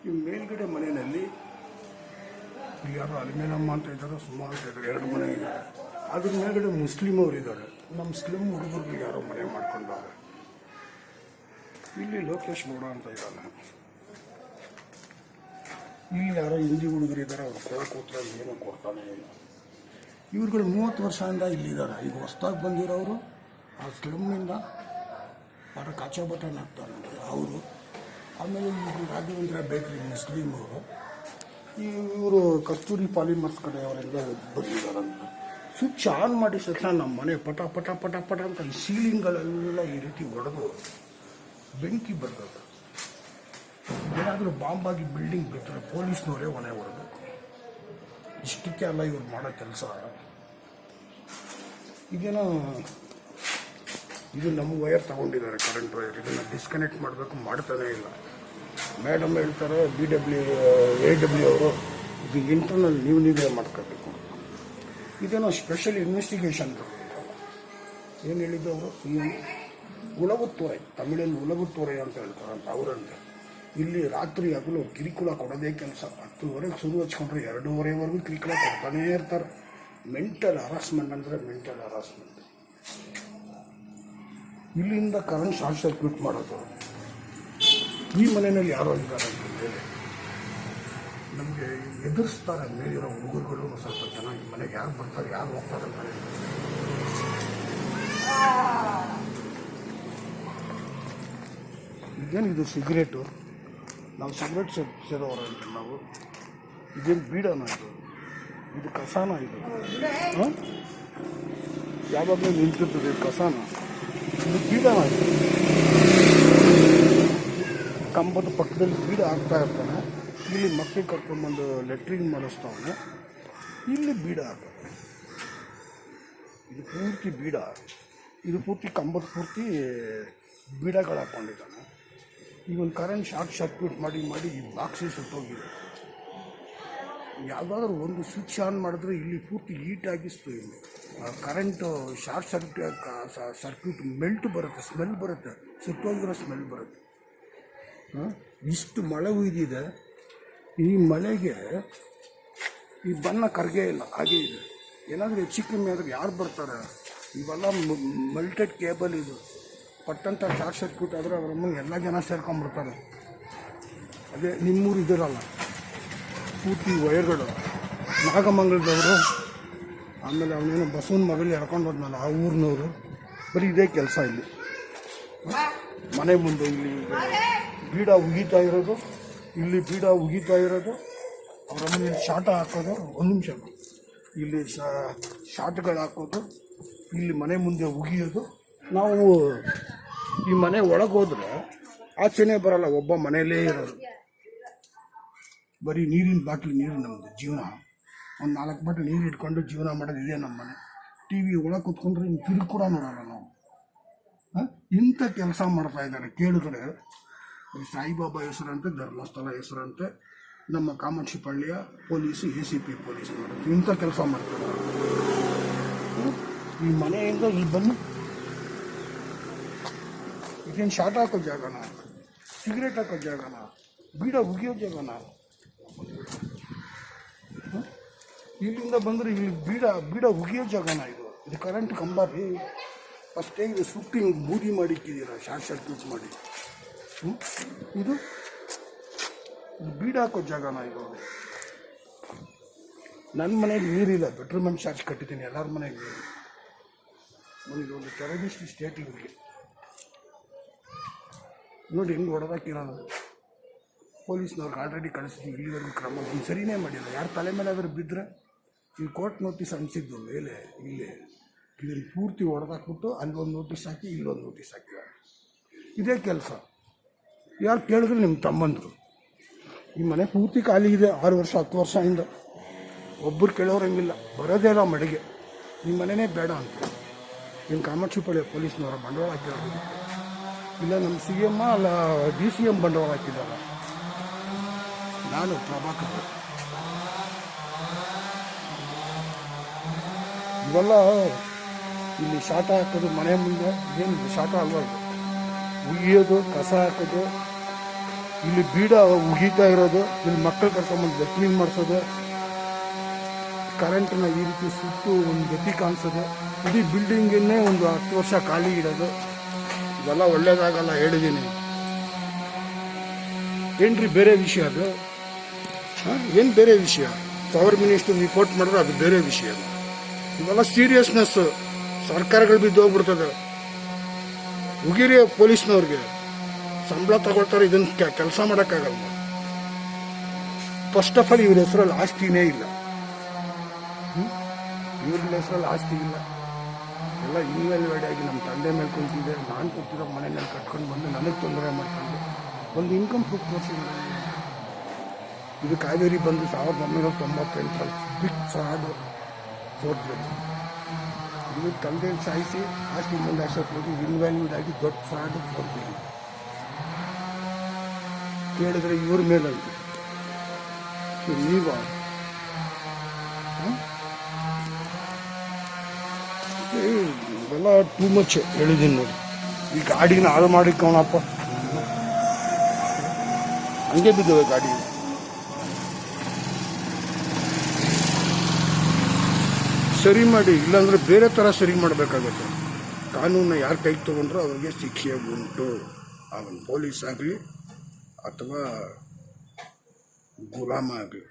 ಈ ಮೇಲ್ಗಡೆ ಮನೆಯಲ್ಲಿ ಯಾರು ಅಲಿಮೇನಮ್ಮ ಅಂತ ಇದ್ದಾರೆ, ಸುಮಾ ಅಂತ ಇದ್ದಾರೆ, 2 ಮನೆ ಇದ್ದಾರೆ. ಅದ್ರ ಮೇಲ್ಗಡೆ ಮುಸ್ಲಿಂ ಅವರು ಇದ್ದಾರೆ. ನಮ್ಮ ಮುಸ್ಲಿಂ ಹುಡುಗರಿಗೆ ಯಾರೋ ಮನೆ ಮಾಡ್ಕೊಂಡವ್ರೆ. ಇಲ್ಲಿ ಲೋಕೇಶ್ ಗೌಡ ಅಂತ ಇದ್ದಾನೆ. ಇಲ್ಲಿ ಯಾರೋ ಹಿಂದಿ ಹುಡುಗರು ಇದ್ದಾರೆ, ಅವ್ರು ಕೊಡಕೋತ್ರ ಏನೋ ಕೊಡ್ತಾನೆ ಇಲ್ಲ. ಇವ್ರುಗಳು 30 ವರ್ಷದಿಂದ ಇಲ್ಲಿದ್ದಾರೆ. ಈಗ ಹೊಸ್ದಾಗಿ ಬಂದಿರೋರು ಆ ಸ್ಲಮ್ಮಿಂದ ಯಾರೋ ಕಾಚಾ ಬಟನ್ ಹಾಕ್ತಾರಂತೆ ಅವರು. ಆಮೇಲೆ ಈಗ ರಾಘವೇಂದ್ರ ಬೇಕ್ರಿ ಮುಸ್ಲಿಂ ಅವರು, ಇವರು ಕಸ್ತೂರಿ ಪಾಲಿಮರ್ಸ್ ಕಡೆ ಅವರೆಲ್ಲ ಬಂದಿದ್ದಾರಂತ. ಸ್ವಿಚ್ ಆನ್ ಮಾಡಿ ತಕ್ಷಣ ನಮ್ಮ ಮನೆ ಪಟ ಪಟ ಪಟ ಪಟ ಅಂತ ಈ ಸೀಲಿಂಗ್ಗಳೆಲ್ಲ ಈ ರೀತಿ ಹೊಡೆದು ಬೆಂಕಿ ಬರ್ತದೆ. ಏನಾದರೂ ಬಾಂಬಾಗಿ ಬಿಲ್ಡಿಂಗ್ ಬಿಟ್ಟರೆ ಪೊಲೀಸ್ನವರೇ ಹೊಣೆ ಹೊರಬೇಕು. ಇಷ್ಟಕ್ಕೆ ಅಲ್ಲ ಇವ್ರು ಮಾಡೋ ಕೆಲಸ. ಈಗೇನೋ ಇದು ನಮ್ಮ ವೈರ್ ತಗೊಂಡಿದ್ದಾರೆ, ಕರೆಂಟ್ ವೈರ್. ಇದನ್ನು ಡಿಸ್ಕನೆಕ್ಟ್ ಮಾಡಬೇಕು, ಮಾಡ್ತಾನೇ ಇಲ್ಲ. ಮೇಡಮ್ ಹೇಳ್ತಾರೆ AW ಅವರು ಇದು ಇಂಟರ್ನಲ್ ನೀವೇ ಮಾಡ್ಕೋಬೇಕು. ಇದೇನೋ ಸ್ಪೆಷಲ್ ಇನ್ವೆಸ್ಟಿಗೇಷನ್ ಏನು ಹೇಳಿದ್ದು ಅವರು, ಉಳಗುತ್ತೋರೆ, ತಮಿಳಲ್ಲಿ ಉಳಗುತ್ತೋರೆ ಅಂತ ಹೇಳ್ತಾರಂತ ಅವರಂತೆ. ಇಲ್ಲಿ ರಾತ್ರಿ ಹಗಲು ಕಿರಿಕುಳ ಕೊಡೋದೇ ಕೆಲಸ. 10ವರೆಗೆ ಶುರು ಹಚ್ಕೊಂಡ್ರೆ 2:30ವರೆಗೂ ಕಿರಿಕುಳ ಕೊಡ್ತಾನೇ ಇರ್ತಾರೆ. ಮೆಂಟಲ್ ಹರಾಸ್ಮೆಂಟ್ ಅಂದರೆ ಮೆಂಟಲ್ ಹರಾಸ್ಮೆಂಟ್. ಇಲ್ಲಿಂದ ಕರೆಂಟ್ ಶಾರ್ಟ್ ಸರ್ಕ್ಯೂಟ್ ಮಾಡೋದು. ಈ ಮನೆಯಲ್ಲಿ ಯಾರೋ ಇದ್ದಾರೆ ಅಂತ ಮೇಲೆ ನಮಗೆ ಎದುರಿಸ್ತಾರೆ. ಮೇಲಿರೋ ಹುಡುಗರುಗಳು ಸ್ವಲ್ಪ ಜನ ಈ ಮನೆಗೆ ಯಾರು ಬರ್ತಾರೆ ಯಾರು ಹೋಗ್ತಾರೆ ಅಂತ. ಇದೇನಿದು ಸಿಗರೇಟು, ನಾವು ಸಿಗರೇಟ್ ಸೇದೋರು ಅಂತ ನಾವು. ಇದೇನು ಬೀಡನ ಇದು ಕಸಾನ ಇದು ಯಾವಾಗಲೂ ನಿಂತಿರ್ತದೆ ಕಸಾನ. ಇದು ಬೀಡನ ಇದು. ಕಂಬದ ಪಕ್ಕದಲ್ಲಿ ಬೀಡ ಹಾಕ್ತಾ ಇರ್ತಾನೆ. ಇಲ್ಲಿ ಮಕ್ಕಳು ಕರ್ಕೊಂಡ್ಬಂದು ಲೆಟ್ರಿನ್ ಮಾಡಿಸ್ತಾವನೆ. ಇಲ್ಲಿ ಬೀಡ ಹಾಕೋದು. ಇದು ಪೂರ್ತಿ ಬೀಡ. ಇದು ಪೂರ್ತಿ ಕಂಬದ ಪೂರ್ತಿ ಬೀಡಗಳು ಹಾಕ್ಕೊಂಡಿದ್ದಾನೆ. ಈಗ ಒಂದು ಕರೆಂಟ್ ಶಾರ್ಟ್ ಸರ್ಕ್ಯೂಟ್ ಮಾಡಿ ಈ ಬಾಕ್ಸೇ ಸುಟ್ಟೋಗಿದೆ. ಯಾವುದಾದ್ರೂ ಒಂದು ಸ್ವಿಚ್ ಆನ್ ಮಾಡಿದ್ರೆ ಇಲ್ಲಿ ಪೂರ್ತಿ ಹೀಟ್ ಆಗಿಸ್ತು. ಇಲ್ಲಿ ಕರೆಂಟು ಶಾರ್ಟ್ ಸರ್ಕ್ಯೂಟ್ ಮೆಲ್ಟ್ ಬರುತ್ತೆ, ಸ್ಮೆಲ್ ಬರುತ್ತೆ, ಸುಟ್ಟೋಗಿರೋ ಸ್ಮೆಲ್ ಬರುತ್ತೆ. ಇಷ್ಟು ಮಳೆ ಹುಯ್ದಿದೆ. ಈ ಮಳೆಗೆ ಈ ಬಣ್ಣ ಕರಗೇ ಇಲ್ಲ, ಹಾಗೇ ಇದೆ. ಏನಾದರೂ ಹೆಚ್ಚು ಕಮ್ಮಿ ಆದರೆ ಯಾರು ಬರ್ತಾರೆ? ಇವೆಲ್ಲ ಮೆಲ್ಟೆಡ್ ಕೇಬಲ್. ಇದು ಪಟ್ಟಂತ ಶಾರ್ಟ್ ಸರ್ಕ್ಯೂಟ್ ಆದರೆ ಅವರಮ್ಮ ಎಲ್ಲ ಜನ ಸೇರ್ಕೊಂಡ್ಬಿಡ್ತಾರೆ. ಅದೇ ನಿಮ್ಮೂರು ಇದಿರಲ್ಲ, ಪೂರ್ತಿ ವೈರ್ಗಳು. ನಾಗಮಂಗಲದವರು, ಆಮೇಲೆ ಅವನೇನೋ ಬಸವನ ಮಗಳು ಎಳ್ಕೊಂಡು ಹೋದ್ನಲ್ಲ ಆ ಊರಿನವರು. ಬರೀ ಇದೇ ಕೆಲಸ ಇಲ್ಲಿ. ಮನೆ ಮುಂದೆ ಇಲ್ಲಿ ಬೀಡ ಉಗೀತಾ ಇರೋದು, ಇಲ್ಲಿ ಬೀಡ ಉಗೀತಾ ಇರೋದು. ಅವರಮ್ಮ ಶಾಟ ಹಾಕೋದು. 1 ನಿಮಿಷ, ಇಲ್ಲಿ ಶಾಟ್ಗಳು ಹಾಕೋದು, ಇಲ್ಲಿ ಮನೆ ಮುಂದೆ ಉಗಿಯೋದು. ನಾವು ಈ ಮನೆ ಒಳಗೆ ಹೋದ್ರೆ ಆಚೆನೇ ಬರಲ್ಲ, ಒಬ್ಬ ಮನೆಯಲ್ಲೇ ಇರೋದು. ಬರೀ ನೀರಿನ ಬಾಟ್ಲಿ, ನೀರು ನಮ್ಮದು ಜೀವನ. ಒಂದು 4 ಬಾಟ್ಲಿ ನೀರು ಇಟ್ಕೊಂಡು ಜೀವನ ಮಾಡೋದು ಇದೆ ನಮ್ಮ ಮನೆ. TV ಒಳಗೆ ಕೂತ್ಕೊಂಡ್ರೆ ಇನ್ನು ತಿರುಗಿ ಕೂಡ ನೋಡೋಲ್ಲ ನಾವು. ಇಂಥ ಕೆಲಸ ಮಾಡ್ತಾ ಇದ್ದಾರೆ. ಕೇಳಿದ್ರೆ ಸಾಯಿಬಾಬಾ ಹೆಸರಂತೆ, ಧರ್ಮಸ್ಥಳ ಹೆಸರಂತೆ, ನಮ್ಮ ಕಾಮಾಕ್ಷಿಪಳ್ಳಿಯ ಪೊಲೀಸು ACP ಪೊಲೀಸ್ ಮಾಡೋದು ಇಂಥ ಕೆಲಸ ಮಾಡ್ತಾರೆ. ಈ ಮನೆಯಿಂದ ಇಲ್ಲಿ ಬಂದು ಇದೇನು ಶಾರ್ಟ್ ಹಾಕೋ ಜಾಗನ, ಸಿಗರೇಟ್ ಹಾಕೋ ಜಾಗನ, ಬೀಡ ಉಗಿಯೋ ಜಾಗನ? ಇಲ್ಲಿಂದ ಬಂದರೆ ಇಲ್ಲಿ ಬೀಡ ಉಗಿಯೋ ಜಾಗನ? ಇದು ಕರೆಂಟ್ ಕಂಬ ರೀ. ಫಸ್ಟೇ ಇದು ಸುಟ್ಟಿ ಬೂದಿ ಮಾಡಿಕ್ಕಿದ್ದೀರ, ಶಾರ್ಟ್ ಸರ್ಕ್ಯೂಟ್ ಮಾಡಿ. ಇದು ಬೀಡ ಹಾಕೋ ಜಾಗನ ಇದು? ನನ್ನ ಮನೆಗೆ ನೀರಿಲ್ಲ, ಬೆಟ್ರೂಮೆಂಟ್ ಚಾರ್ಜ್ ಕಟ್ಟಿದ್ದೀನಿ. ಎಲ್ಲರ ಮನೆಗೆ ನೀರು. ಇದೊಂದು ಟೆರರಿಸ್ಟ್ ಸ್ಟೇಟ್ ಇವರಿಗೆ. ನೋಡಿ ಹೆಂಗೆ ಹೊಡೆದಾಕಿರೋದು. ಪೊಲೀಸ್ನವ್ರಿಗೆ ಆಲ್ರೆಡಿ ಕಳಿಸಿದ್ವಿ, ಇಲ್ಲಿವರೆಗೂ ಕ್ರಮ ಸರಿನೇ ಮಾಡಿಲ್ಲ. ಯಾರು ತಲೆ ಮೇಲೆ ಆದರೂ ಬಿದ್ದರೆ ಈ ಕೋರ್ಟ್ ನೋಟಿಸ್ ಅನಿಸಿದ್ದು ಮೇಲೆ ಇಲ್ಲೇ ಇದನ್ನು ಪೂರ್ತಿ ಹೊಡೆದಾಕ್ಬಿಟ್ಟು ಅಲ್ಲೊಂದು ನೋಟಿಸ್ ಹಾಕಿ ಇಲ್ಲೊಂದು ನೋಟಿಸ್ ಹಾಕಿದ್ದಾರೆ. ಇದೇ ಕೆಲಸ. ಯಾರು ಕೇಳಿದ್ರೆ ನಿಮ್ಮ ತಮ್ಮಂದರು. ಈ ಮನೆ ಪೂರ್ತಿ ಖಾಲಿ ಇದೆ 6 ವರ್ಷ 10 ವರ್ಷದಿಂದ. ಒಬ್ಬರು ಕೇಳೋರಂಗಿಲ್ಲ, ಬರೋದೇ ಇಲ್ಲ ಮಳೆಗೆ. ಈ ಮನೆಯೇ ಬೇಡ ಅಂತ. ಇನ್ನು ಕಾಮಾಕ್ಷಿಪಳ್ಳಿ ಪೊಲೀಸ್ನವರ ಬಂಡವಾಳ ಹಾಕಿರೋದು, ಇಲ್ಲ ನಮ್ಮ CM ಅಲ್ಲ DCM ಬಂಡವಾಳ ಹಾಕಿದ್ದಾರ. ನಾನು ಪ್ರಭಾಕರ್. ಇವೆಲ್ಲ ಇಲ್ಲಿ ಶಾಟ ಹಾಕೋದು ಮನೆ ಮುಂದೆ. ಏನು ಶಾಟ ಅಲ್ವಾ ಇದು? ಉಗಿಯೋದು, ಕಸ ಹಾಕೋದು, ಇಲ್ಲಿ ಬೀಡ ಉಗೀತಾ ಇರೋದು, ಇಲ್ಲಿ ಮಕ್ಕಳು ಕರ್ಕೊಂಬಂದು ವೆಟ್ನಿಂಗ್ ಮಾಡಿಸೋದು, ಕರೆಂಟನ್ನ ಈ ರೀತಿ ಸುಟ್ಟು ಒಂದು ಗತಿ ಕಾಣಿಸೋದು, ಇಡೀ ಬಿಲ್ಡಿಂಗನ್ನೇ ಒಂದು 10 ವರ್ಷ ಖಾಲಿ ಇಡೋದು, ಇದೆಲ್ಲ ಒಳ್ಳೇದಾಗಲ್ಲ ಹೇಳಿದ್ದೀನಿ. ಏನ್ರಿ ಬೇರೆ ವಿಷಯ ಅದು? ಏನು ಬೇರೆ ವಿಷಯ? ಪವರ್ ಮಿನಿಸ್ಟರ್ ರಿಪೋರ್ಟ್ ಮಾಡಿದ್ರೆ ಅದು ಬೇರೆ ವಿಷಯ. ಇವೆಲ್ಲ ಸೀರಿಯಸ್ನೆಸ್ ಸರ್ಕಾರಗಳು ಬಿದ್ದು ಹೋಗ್ಬಿಡ್ತದೆ. ಉಗಿರಿ ಪೊಲೀಸ್ನವ್ರಿಗೆ ಸಂಬಳ ತಗೊಳ್ತಾರೆ, ಇದನ್ನು ಕೆಲಸ ಮಾಡೋಕ್ಕಾಗಲ್ಲ. ಫಸ್ಟ್ ಆಫ್ ಆಲ್ ಇವ್ರ ಹೆಸರಲ್ಲಿ ಆಸ್ತಿನೇ ಇಲ್ಲ, ಇವ್ರ ಹೆಸರಲ್ಲಿ ಆಸ್ತಿ ಇಲ್ಲ. ಎಲ್ಲ ಇನ್ವೆಲ್ವೇಡ್ ಆಗಿ ನಮ್ಮ ತಂದೆ ಮೇಲೆ ಕುಂತಿದೆ, ನಾನು ಕೊಟ್ಟಿರೋ ಮನೆಯಲ್ಲಿ ಕಟ್ಕೊಂಡು ಬಂದು ನನಗೆ ತೊಂದರೆ ಮಾಡ್ಕೊಂಡು ಒಂದು ಇನ್ಕಮ್ ಪ್ರೂಫ್ ತೋರಿಸಿಲ್ಲ. ಇದು ಕಾವೇರಿ ಬಂದು 1998 ಬಿಗ್ ಫ್ರಾಡ್ ಫೋರ್ಜರಿ. ಇದು ತಂದೆ ಸಾಯಿಸಿ ಆಸ್ತಿ ಮುಂದೆ ಹೋಗಿ ಇನ್ವ್ಯಾಲ್ಯೂಡ್ ಆಗಿ ದೊಡ್ಡ ಫ್ರಾಡ್ ಫೋರ್ಜರಿ. ಕೇಳಿದ್ರೆ ಇವ್ರ ಮೇಲಂತೆ ನೀವ ಇವೆಲ್ಲ ಟೂ ಮಚ್ ಹೇಳಿದ್ದೀನಿ ನೋಡಿ. ಈ ಗಾಡಿನ ಹಾಳು ಮಾಡಿಕವನಪ್ಪ, ಹಂಗೆ ಬಿದ್ದವೆ ಗಾಡಿ. ಸರಿ ಮಾಡಿ, ಇಲ್ಲಾಂದರೆ ಬೇರೆ ಥರ ಸರಿ ಮಾಡಬೇಕಾಗತ್ತೆ. ಕಾನೂನನ್ನ ಯಾರು ಕೈಗೆ ತೊಗೊಂಡ್ರು ಅವ್ರಿಗೆ ಶಿಕ್ಷೆ ಉಂಟು. ಅವನು ಪೊಲೀಸ್ ಆಗಲಿ ಅಥವಾ ಗುಲಾಮ ಆಗಲಿ.